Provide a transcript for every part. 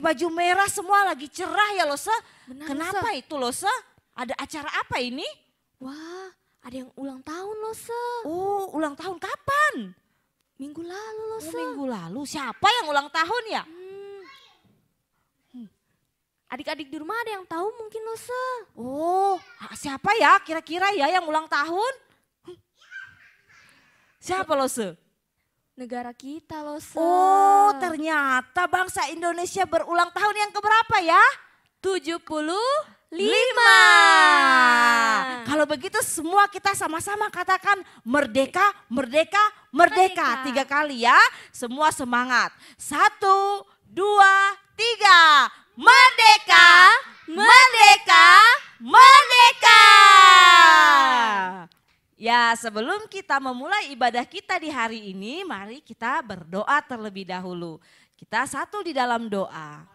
baju merah semua lagi cerah ya Lose. Benar, Kenapa Lose. itu Lose? Ada acara apa ini? Wah, ada yang ulang tahun Lose. Oh, ulang tahun kapan? Minggu lalu Oh, Lose. minggu lalu. Siapa yang ulang tahun ya? Adik-adik di rumah ada yang tahu mungkin Lose. Oh, siapa ya kira-kira ya yang ulang tahun? Siapa Lose? Negara kita Lose. Oh, ternyata bangsa Indonesia berulang tahun yang keberapa ya? 75. Kalau begitu semua kita sama-sama katakan merdeka, merdeka, merdeka. 3 kali ya. Semua semangat. 1, 2, 3. Merdeka, merdeka, merdeka. Ya, sebelum kita memulai ibadah kita di hari ini, mari kita berdoa terlebih dahulu. Kita satu di dalam doa.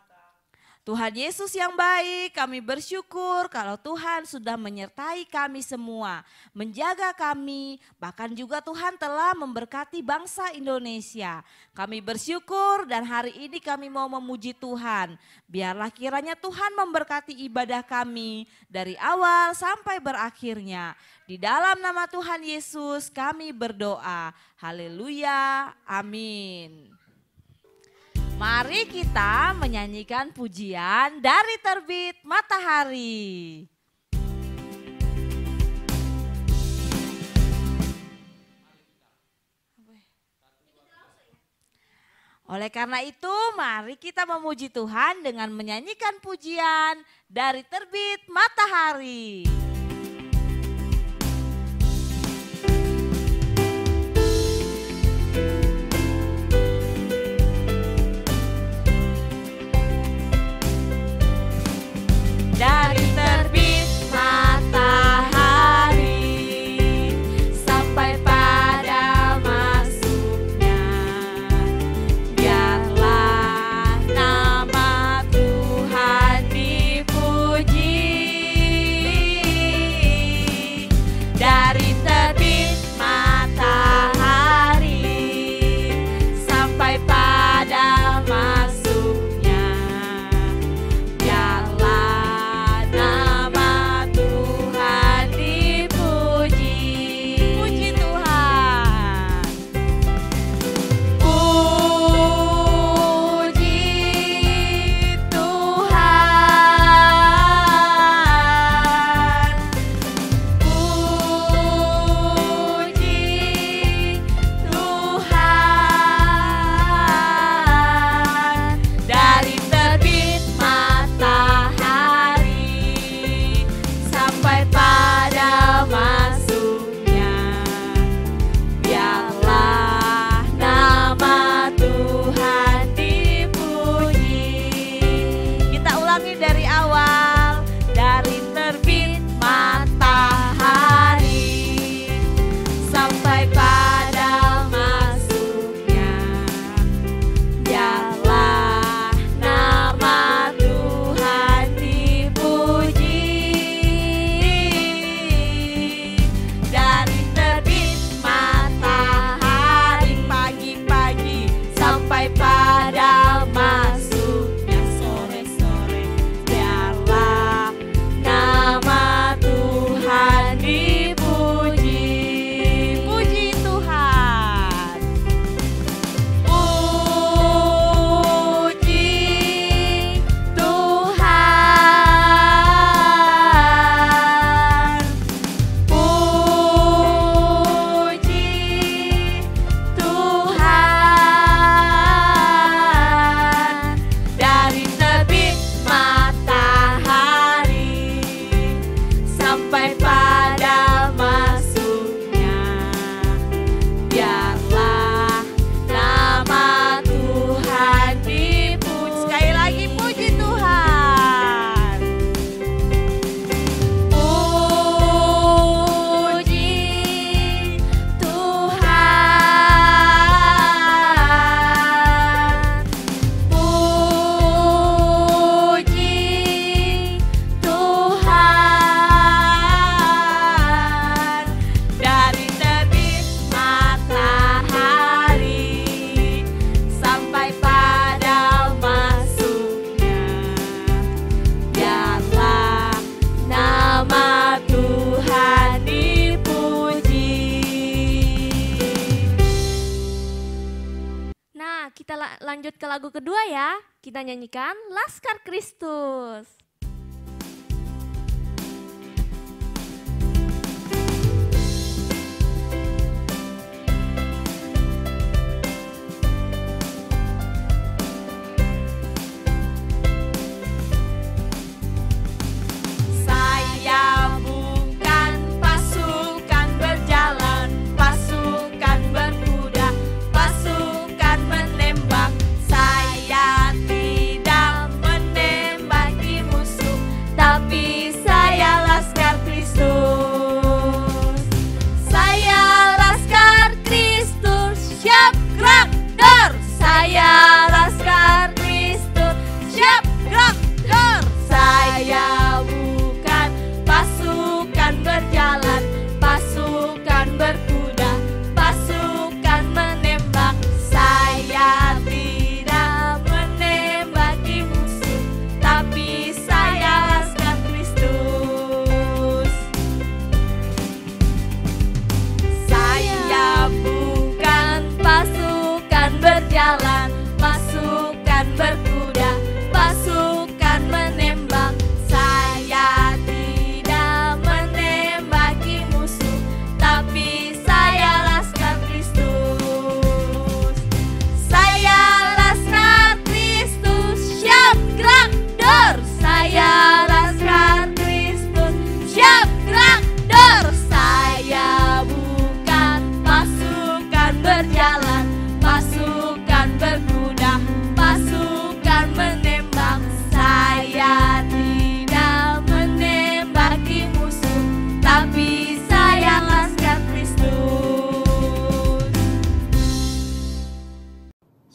Tuhan Yesus yang baik, kami bersyukur kalau Tuhan sudah menyertai kami semua, menjaga kami, bahkan juga Tuhan telah memberkati bangsa Indonesia. Kami bersyukur dan hari ini kami mau memuji Tuhan. Biarlah kiranya Tuhan memberkati ibadah kami dari awal sampai berakhirnya. Di dalam nama Tuhan Yesus kami berdoa. Haleluya, amin. Mari kita menyanyikan pujian dari terbit matahari. Oleh karena itu mari kita memuji Tuhan dengan menyanyikan pujian dari terbit matahari. Dari terbit matahari sampai pada masuknya, biarlah nama Tuhan dipuji. lanjut ke lagu kedua ya. Kita nyanyikan Laskar Kristus.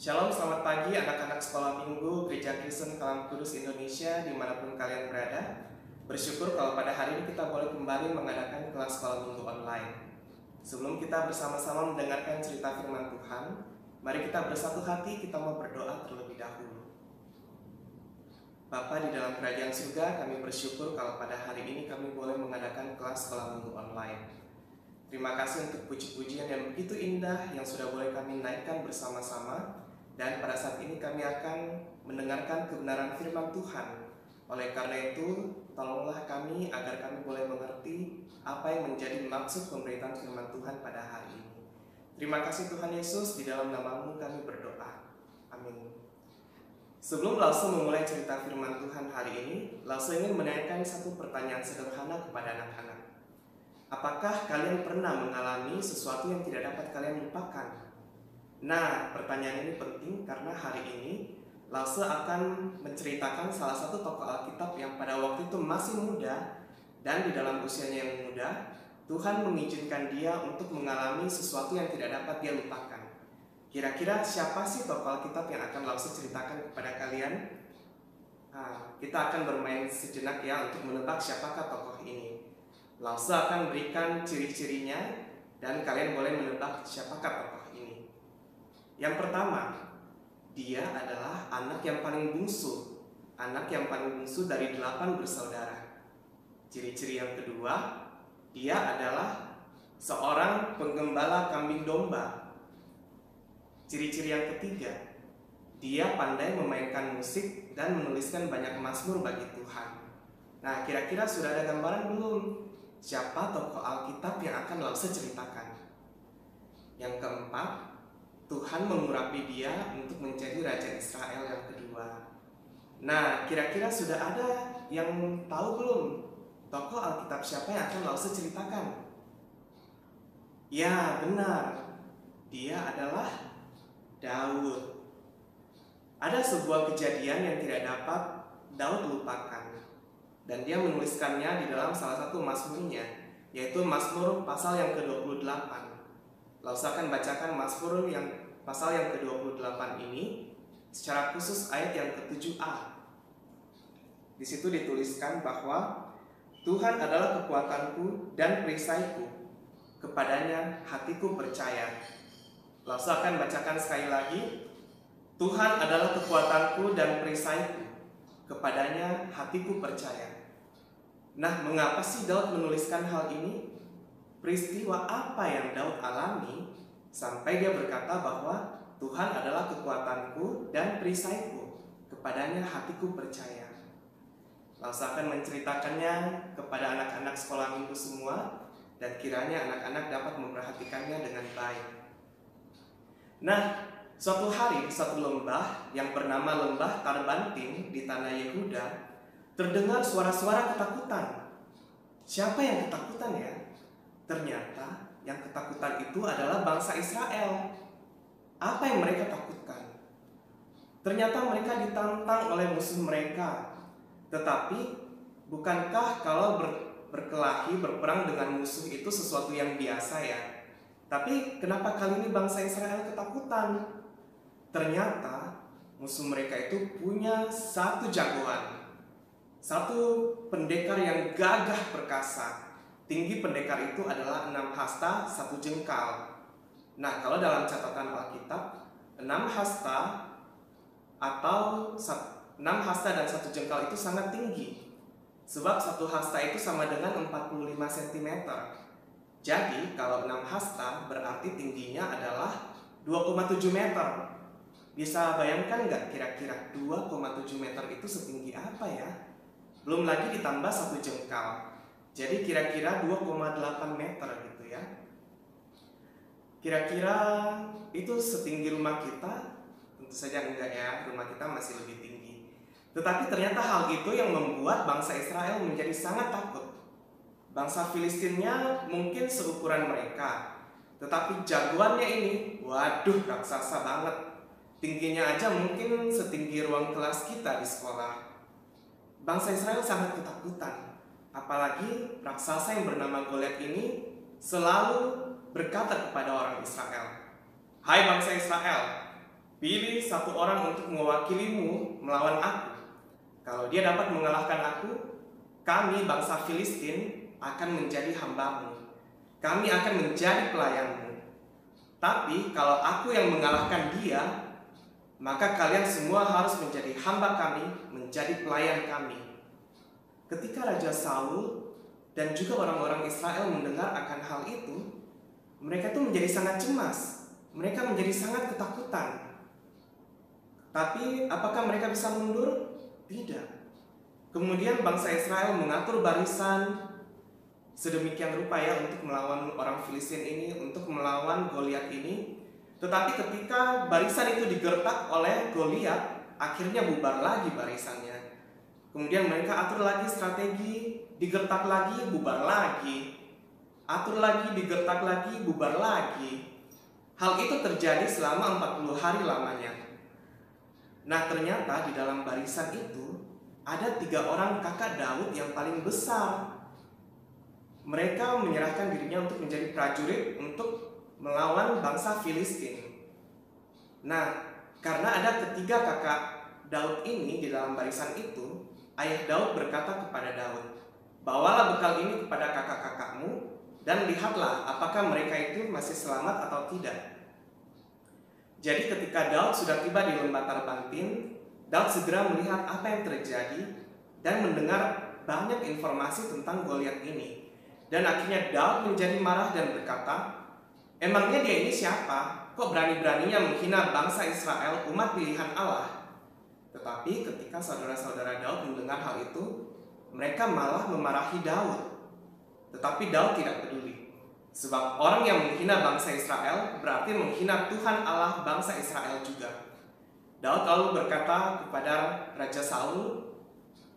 Shalom, selamat pagi anak-anak sekolah minggu Gereja Kristen Kalam Kudus Indonesia dimanapun kalian berada. Bersyukur kalau pada hari ini kita boleh kembali mengadakan kelas sekolah minggu online. Sebelum kita bersama-sama mendengarkan cerita firman Tuhan, mari kita bersatu hati, kita mau berdoa terlebih dahulu. Bapa di dalam kerajaan surga, kami bersyukur kalau pada hari ini kami boleh mengadakan kelas sekolah minggu online. Terima kasih untuk puji-pujian yang begitu indah yang sudah boleh kami naikkan bersama-sama. Dan pada saat ini kami akan mendengarkan kebenaran firman Tuhan. Oleh karena itu, tolonglah kami agar kami boleh mengerti apa yang menjadi maksud pemberitaan firman Tuhan pada hari ini. Terima kasih Tuhan Yesus, di dalam nama-Mu kami berdoa. Amin. Sebelum Lause memulai cerita firman Tuhan hari ini, Lause ingin menanyakan satu pertanyaan sederhana kepada anak-anak. Apakah kalian pernah mengalami sesuatu yang tidak dapat kalian lupakan? Nah, pertanyaan ini penting karena hari ini Lause akan menceritakan salah satu tokoh Alkitab yang pada waktu itu masih muda dan di dalam usianya yang muda, Tuhan mengizinkan dia untuk mengalami sesuatu yang tidak dapat dia lupakan. Kira-kira siapa sih tokoh Alkitab yang akan Lause ceritakan kepada kalian? Kita akan bermain sejenak ya untuk menebak siapakah tokoh ini. Lause akan berikan ciri-cirinya dan kalian boleh menebak siapakah tokoh ini. Yang pertama, dia adalah anak yang paling bungsu. Anak yang paling bungsu dari 8 bersaudara. Ciri-ciri yang kedua, dia adalah seorang penggembala kambing domba. Ciri-ciri yang ketiga, dia pandai memainkan musik dan menuliskan banyak mazmur bagi Tuhan. Nah, kira-kira sudah ada gambaran belum? Siapa tokoh Alkitab yang akan Lause ceritakan? Yang keempat, Tuhan mengurapi dia untuk menjadi Raja Israel yang kedua. Nah, kira-kira sudah ada yang tahu belum tokoh Alkitab siapa yang akan Lause ceritakan? Ya, benar. Dia adalah Daud. Ada sebuah kejadian yang tidak dapat Daud lupakan. Dan dia menuliskannya di dalam salah satu mazmurnya, yaitu Mazmur pasal yang ke-28. Lause akan bacakan Mazmur yang pasal yang ke-28 ini secara khusus ayat yang ke-7a. Di situ dituliskan bahwa Tuhan adalah kekuatanku dan perisaiku, kepadanya hatiku percaya. Lause akan bacakan sekali lagi. Tuhan adalah kekuatanku dan perisaiku, kepadanya hatiku percaya. Nah, mengapa sih Daud menuliskan hal ini? Peristiwa apa yang Daud alami sampai dia berkata bahwa Tuhan adalah kekuatanku dan perisaiku, kepadanya hatiku percaya. Lalu saya akan menceritakannya kepada anak-anak sekolah minggu semua, dan kiranya anak-anak dapat memperhatikannya dengan baik. Nah, suatu hari, suatu lembah yang bernama Lembah Tarbantin di tanah Yehuda, terdengar suara-suara ketakutan. Siapa yang ketakutan ya? Ternyata yang ketakutan itu adalah bangsa Israel. Apa yang mereka takutkan? Ternyata mereka ditantang oleh musuh mereka. Tetapi, bukankah kalau berkelahi, berperang dengan musuh itu sesuatu yang biasa ya? Tapi kenapa kali ini bangsa Israel ketakutan? Ternyata musuh mereka itu punya satu jagoan, satu pendekar yang gagah perkasa. Tinggi pendekar itu adalah 6 hasta 1 jengkal. Nah, kalau dalam catatan Alkitab, 6 hasta atau 6 hasta dan 1 jengkal itu sangat tinggi. Sebab 1 hasta itu sama dengan 45 cm. Jadi, kalau 6 hasta berarti tingginya adalah 2,7 meter. Bisa bayangkan nggak kira-kira 2,7 meter itu setinggi apa ya? Belum lagi ditambah 1 jengkal. Jadi kira-kira 2,8 meter gitu ya. Kira-kira itu setinggi rumah kita? Tentu saja enggak ya, rumah kita masih lebih tinggi. Tetapi ternyata hal itu yang membuat bangsa Israel menjadi sangat takut. Bangsa Filistinnya mungkin seukuran mereka, tetapi jagoannya ini, waduh, raksasa banget. Tingginya aja mungkin setinggi ruang kelas kita di sekolah. Bangsa Israel sangat ketakutan. Apalagi raksasa yang bernama Goliat ini selalu berkata kepada orang Israel, "Hai bangsa Israel, pilih satu orang untuk mewakilimu melawan aku. Kalau dia dapat mengalahkan aku, kami bangsa Filistin akan menjadi hambamu. Kami akan menjadi pelayanmu. Tapi kalau aku yang mengalahkan dia, maka kalian semua harus menjadi hamba kami, menjadi pelayan kami." Ketika Raja Saul dan juga orang-orang Israel mendengar akan hal itu, mereka tuh menjadi sangat cemas. Mereka menjadi sangat ketakutan. Tapi apakah mereka bisa mundur? Tidak. Kemudian bangsa Israel mengatur barisan sedemikian rupa ya untuk melawan orang Filistin ini, untuk melawan Goliat ini. Tetapi ketika barisan itu digertak oleh Goliat, akhirnya bubar lagi barisannya. Kemudian mereka atur lagi strategi, digertak lagi, bubar lagi. Atur lagi, digertak lagi, bubar lagi. Hal itu terjadi selama 40 hari lamanya. Nah, ternyata di dalam barisan itu ada 3 orang kakak Daud yang paling besar. Mereka menyerahkan dirinya untuk menjadi prajurit untuk melawan bangsa Filistin. Nah, karena ada ketiga kakak Daud ini di dalam barisan itu, ayah Daud berkata kepada Daud, "Bawalah bekal ini kepada kakak-kakakmu dan lihatlah apakah mereka itu masih selamat atau tidak." Jadi ketika Daud sudah tiba di Lembah Tarbantin, Daud segera melihat apa yang terjadi dan mendengar banyak informasi tentang Goliat ini. Dan akhirnya Daud menjadi marah dan berkata, "Emangnya dia ini siapa? Kok berani-beraninya menghina bangsa Israel, umat pilihan Allah?" Tetapi ketika saudara-saudara Daud mendengar hal itu, mereka malah memarahi Daud. Tetapi Daud tidak peduli. Sebab orang yang menghina bangsa Israel berarti menghina Tuhan Allah bangsa Israel juga. Daud lalu berkata kepada Raja Saul,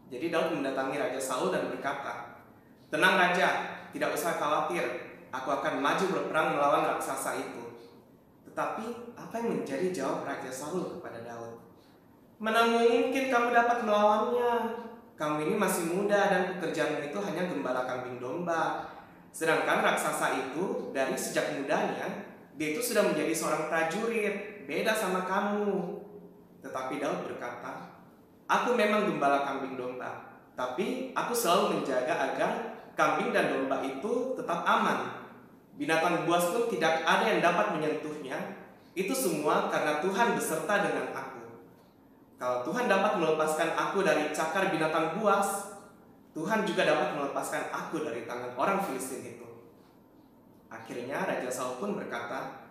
jadi Daud mendatangi Raja Saul dan berkata, "Tenang Raja, tidak usah khawatir, aku akan maju berperang melawan raksasa itu." Tetapi apa yang menjadi jawab Raja Saul kepada Daud? "Mana mungkin kamu dapat melawannya? Kamu ini masih muda dan pekerjaanmu itu hanya gembala kambing domba. Sedangkan raksasa itu dari sejak mudanya, dia itu sudah menjadi seorang prajurit, beda sama kamu." Tetapi Daud berkata, "Aku memang gembala kambing domba, tapi aku selalu menjaga agar kambing dan domba itu tetap aman. Binatang buas pun tidak ada yang dapat menyentuhnya. Itu semua karena Tuhan beserta dengan aku. Kalau Tuhan dapat melepaskan aku dari cakar binatang buas, Tuhan juga dapat melepaskan aku dari tangan orang Filistin itu." Akhirnya Raja Saul pun berkata,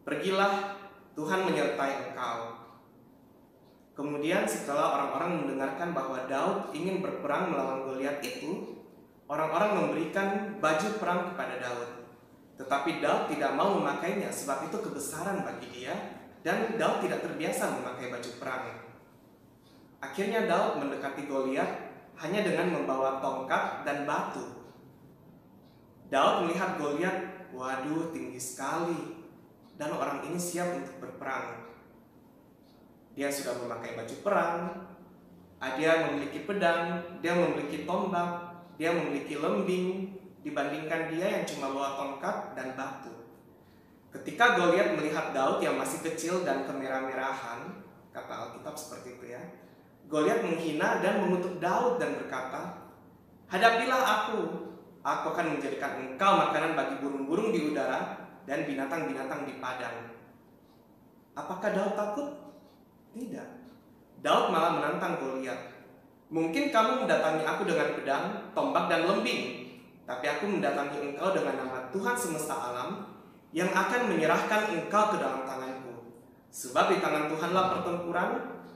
"Pergilah, Tuhan menyertai engkau." Kemudian setelah orang-orang mendengarkan bahwa Daud ingin berperang melawan Goliat itu, orang-orang memberikan baju perang kepada Daud. Tetapi Daud tidak mau memakainya sebab itu kebesaran bagi dia, dan Daud tidak terbiasa memakai baju perang. Akhirnya Daud mendekati Goliat hanya dengan membawa tongkat dan batu. Daud melihat Goliat, waduh, tinggi sekali, dan orang ini siap untuk berperang. Dia sudah memakai baju perang, dia memiliki pedang, dia memiliki tombak, dia memiliki lembing, dibandingkan dia yang cuma bawa tongkat dan batu. Ketika Goliat melihat Daud yang masih kecil dan kemerah-merahan, kata Alkitab seperti itu ya, Goliat menghina dan mengutuk Daud dan berkata, "Hadapilah aku akan menjadikan engkau makanan bagi burung-burung di udara dan binatang-binatang di padang." Apakah Daud takut? Tidak. Daud malah menantang Goliat. "Mungkin kamu mendatangi aku dengan pedang, tombak, dan lembing, tapi aku mendatangi engkau dengan nama Tuhan semesta alam yang akan menyerahkan engkau ke dalam tanganku. Sebab di tangan Tuhanlah pertempuran,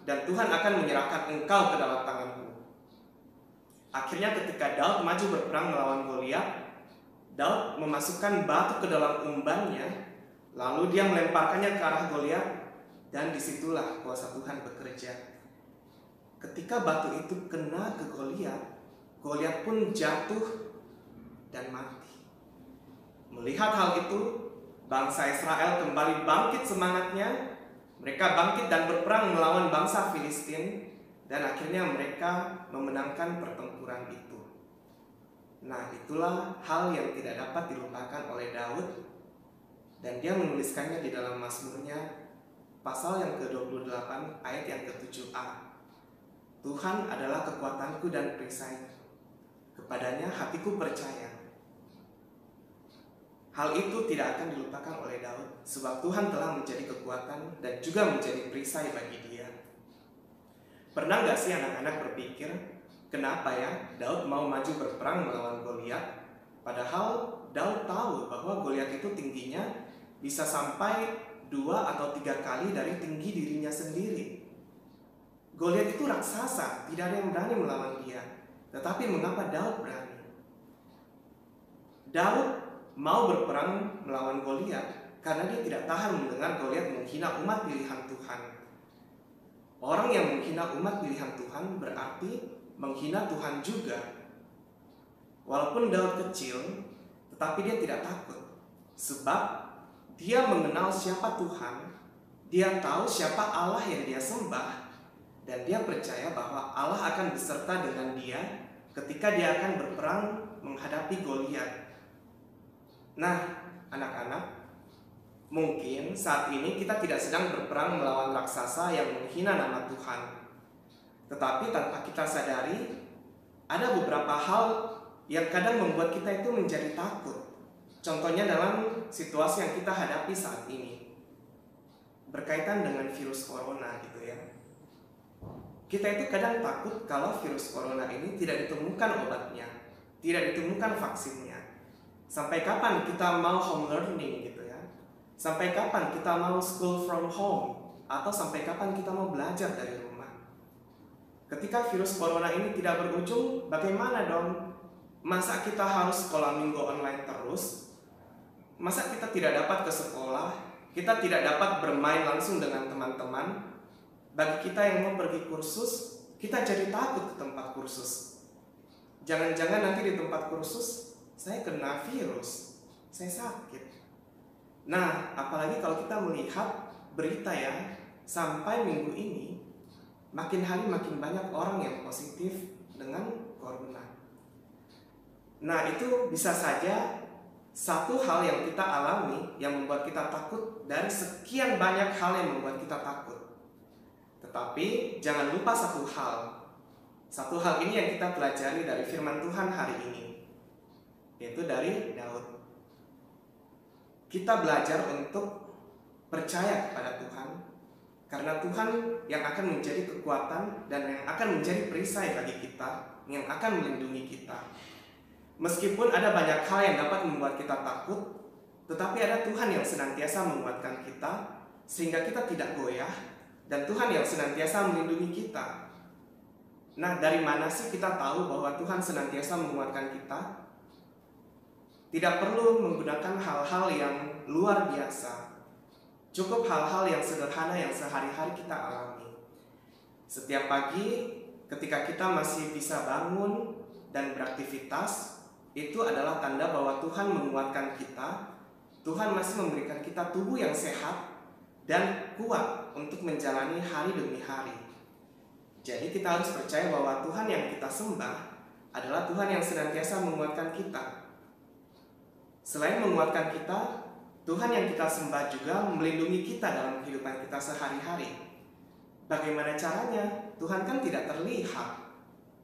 dan Tuhan akan menyerahkan engkau ke dalam tanganku." Akhirnya ketika Daud maju berperang melawan Goliat, Daud memasukkan batu ke dalam umbannya, lalu dia melemparkannya ke arah Goliat, dan disitulah kuasa Tuhan bekerja. Ketika batu itu kena ke Goliat, Goliat pun jatuh dan mati. Melihat hal itu, bangsa Israel kembali bangkit semangatnya. Mereka bangkit dan berperang melawan bangsa Filistin, dan akhirnya mereka memenangkan pertempuran itu. Nah, itulah hal yang tidak dapat dilupakan oleh Daud, dan dia menuliskannya di dalam Mazmurnya pasal yang ke-28 ayat yang ke-7a. "Tuhan adalah kekuatanku dan perisaiku, kepadanya hatiku percaya." Hal itu tidak akan dilupakan oleh Daud, sebab Tuhan telah menjadi kekuatan dan juga menjadi perisai bagi dia. Pernah gak sih anak-anak berpikir, kenapa ya Daud mau maju berperang melawan Goliat? Padahal Daud tahu bahwa Goliat itu tingginya bisa sampai 2 atau 3 kali dari tinggi dirinya sendiri. Goliat itu raksasa, tidak ada yang berani melawan dia. Tetapi mengapa Daud berani? Daud mau berperang melawan Goliat karena dia tidak tahan mendengar Goliat menghina umat pilihan Tuhan. Orang yang menghina umat pilihan Tuhan berarti menghina Tuhan juga. Walaupun Daud kecil, tetapi dia tidak takut, sebab dia mengenal siapa Tuhan, dia tahu siapa Allah yang dia sembah, dan dia percaya bahwa Allah akan beserta dengan dia ketika dia akan berperang menghadapi Goliat. Nah, anak-anak, mungkin saat ini kita tidak sedang berperang melawan raksasa yang menghina nama Tuhan. Tetapi tanpa kita sadari, ada beberapa hal yang kadang membuat kita itu menjadi takut. Contohnya dalam situasi yang kita hadapi saat ini, berkaitan dengan virus corona gitu ya. Kita itu kadang takut kalau virus corona ini tidak ditemukan obatnya, tidak ditemukan vaksinnya. Sampai kapan kita mau home learning gitu ya? Sampai kapan kita mau school from home? Atau sampai kapan kita mau belajar dari rumah? Ketika virus corona ini tidak berujung, bagaimana dong? Masa kita harus sekolah minggu online terus? Masa kita tidak dapat ke sekolah? Kita tidak dapat bermain langsung dengan teman-teman? Bagi kita yang mau pergi kursus, kita jadi takut ke tempat kursus. Jangan-jangan nanti di tempat kursus saya kena virus, saya sakit. Nah, apalagi kalau kita melihat berita ya, sampai minggu ini makin hari makin banyak orang yang positif dengan corona. Nah, itu bisa saja satu hal yang kita alami yang membuat kita takut dari sekian banyak hal yang membuat kita takut. Tetapi jangan lupa satu hal. Satu hal ini yang kita pelajari dari firman Tuhan hari ini, yaitu dari Daud. Kita belajar untuk percaya kepada Tuhan, karena Tuhan yang akan menjadi kekuatan dan yang akan menjadi perisai bagi kita, yang akan melindungi kita. Meskipun ada banyak hal yang dapat membuat kita takut, tetapi ada Tuhan yang senantiasa menguatkan kita, sehingga kita tidak goyah, dan Tuhan yang senantiasa melindungi kita. Nah, dari mana sih kita tahu bahwa Tuhan senantiasa menguatkan kita? Tidak perlu menggunakan hal-hal yang luar biasa. Cukup hal-hal yang sederhana yang sehari-hari kita alami. Setiap pagi ketika kita masih bisa bangun dan beraktivitas, itu adalah tanda bahwa Tuhan menguatkan kita. Tuhan masih memberikan kita tubuh yang sehat dan kuat untuk menjalani hari demi hari. Jadi kita harus percaya bahwa Tuhan yang kita sembah adalah Tuhan yang senantiasa menguatkan kita. Selain menguatkan kita, Tuhan yang kita sembah juga melindungi kita dalam kehidupan kita sehari-hari. Bagaimana caranya? Tuhan kan tidak terlihat.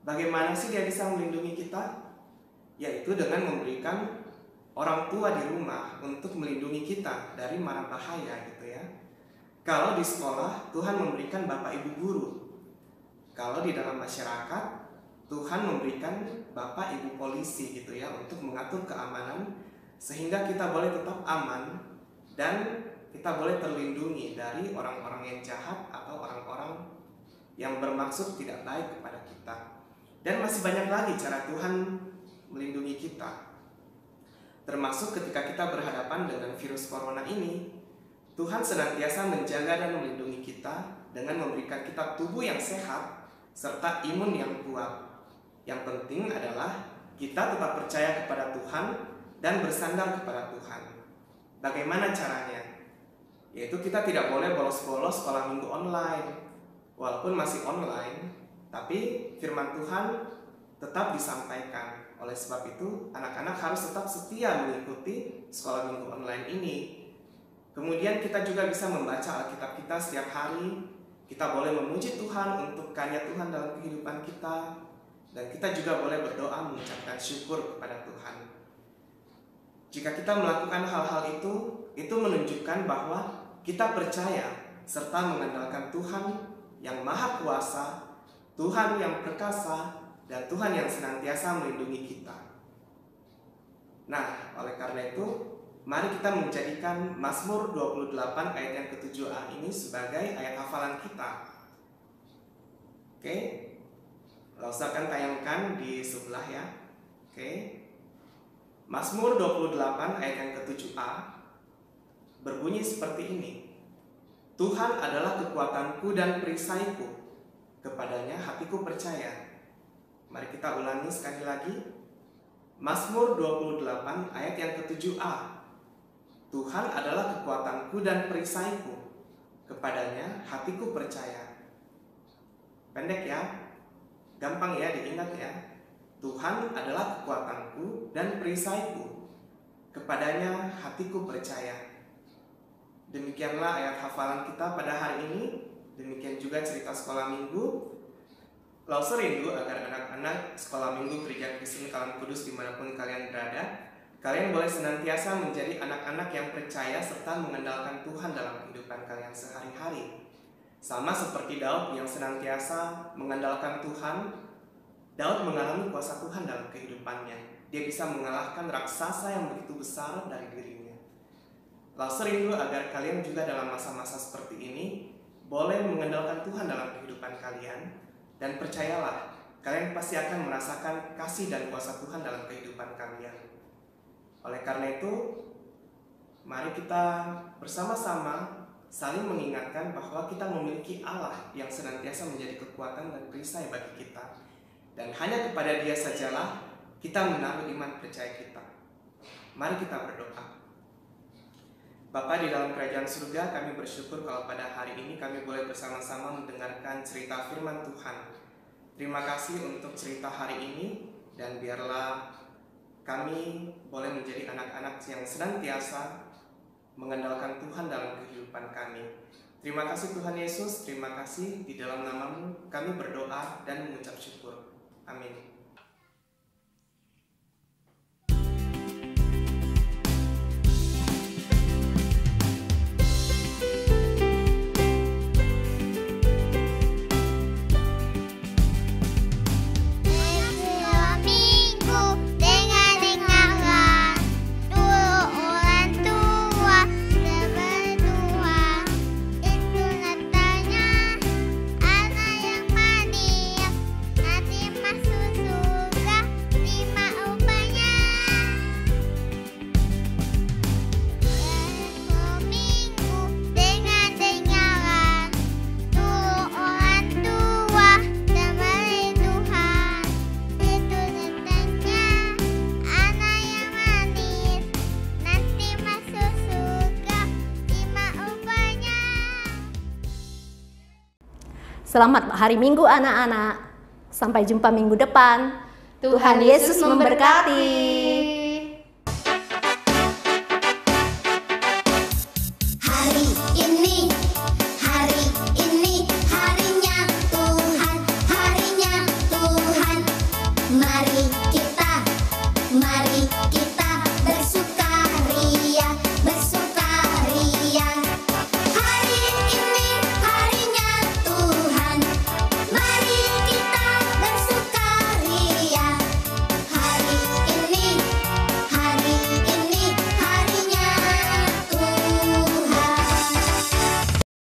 Bagaimana sih Dia bisa melindungi kita? Yaitu dengan memberikan orang tua di rumah untuk melindungi kita dari mara bahaya gitu ya. Kalau di sekolah, Tuhan memberikan bapak ibu guru. Kalau di dalam masyarakat, Tuhan memberikan bapak ibu polisi gitu ya, untuk mengatur keamanan sehingga kita boleh tetap aman dan kita boleh terlindungi dari orang-orang yang jahat atau orang-orang yang bermaksud tidak baik kepada kita. Dan masih banyak lagi cara Tuhan melindungi kita. Termasuk ketika kita berhadapan dengan virus corona ini, Tuhan senantiasa menjaga dan melindungi kita dengan memberikan kita tubuh yang sehat serta imun yang kuat. Yang penting adalah kita tetap percaya kepada Tuhan dan bersandar kepada Tuhan. Bagaimana caranya? Yaitu kita tidak boleh bolos-bolos sekolah minggu online. Walaupun masih online, tapi firman Tuhan tetap disampaikan. Oleh sebab itu, anak-anak harus tetap setia mengikuti sekolah minggu online ini. Kemudian kita juga bisa membaca Alkitab kita setiap hari. Kita boleh memuji Tuhan untuk karya Tuhan dalam kehidupan kita. Dan kita juga boleh berdoa mengucapkan syukur kepada Tuhan. Jika kita melakukan hal-hal itu menunjukkan bahwa kita percaya serta mengandalkan Tuhan yang Maha Kuasa, Tuhan yang perkasa, dan Tuhan yang senantiasa melindungi kita. Nah, oleh karena itu, mari kita menjadikan Mazmur 28 ayat yang ke-7a ini sebagai ayat hafalan kita. Oke, langsung akan tayangkan di sebelah ya. Oke, Mazmur 28 ayat yang ke-7a berbunyi seperti ini. Tuhan adalah kekuatanku dan perisaiku, kepadanya hatiku percaya. Mari kita ulangi sekali lagi. Mazmur 28 ayat yang ke-7a. Tuhan adalah kekuatanku dan perisaiku, kepadanya hatiku percaya. Pendek ya, gampang ya diingat ya. Tuhan adalah kekuatanku dan perisaiku, kepadanya hatiku percaya. Demikianlah ayat hafalan kita pada hari ini. Demikian juga cerita sekolah minggu. Lauser rindu agar anak-anak sekolah minggu Gereja Kristen Kalam Kudus dimanapun kalian berada, kalian boleh senantiasa menjadi anak-anak yang percaya serta mengandalkan Tuhan dalam kehidupan kalian sehari-hari. Sama seperti Daud yang senantiasa mengandalkan Tuhan. Daud mengalami kuasa Tuhan dalam kehidupannya. Dia bisa mengalahkan raksasa yang begitu besar dari dirinya. Lauser rindu agar kalian juga dalam masa-masa seperti ini boleh mengandalkan Tuhan dalam kehidupan kalian. Dan percayalah, kalian pasti akan merasakan kasih dan kuasa Tuhan dalam kehidupan kalian. Oleh karena itu, mari kita bersama-sama saling mengingatkan bahwa kita memiliki Allah yang senantiasa menjadi kekuatan dan perisai bagi kita. Dan hanya kepada Dia sajalah kita menaruh iman percaya kita. Mari kita berdoa. Bapa di dalam kerajaan surga, kami bersyukur kalau pada hari ini kami boleh bersama-sama mendengarkan cerita firman Tuhan. Terima kasih untuk cerita hari ini, dan biarlah kami boleh menjadi anak-anak yang senantiasa mengandalkan Tuhan dalam kehidupan kami. Terima kasih Tuhan Yesus, terima kasih di dalam nama-Mu kami berdoa dan mengucap syukur. Amin. Selamat hari Minggu anak-anak. Sampai jumpa minggu depan. Tuhan Yesus memberkati.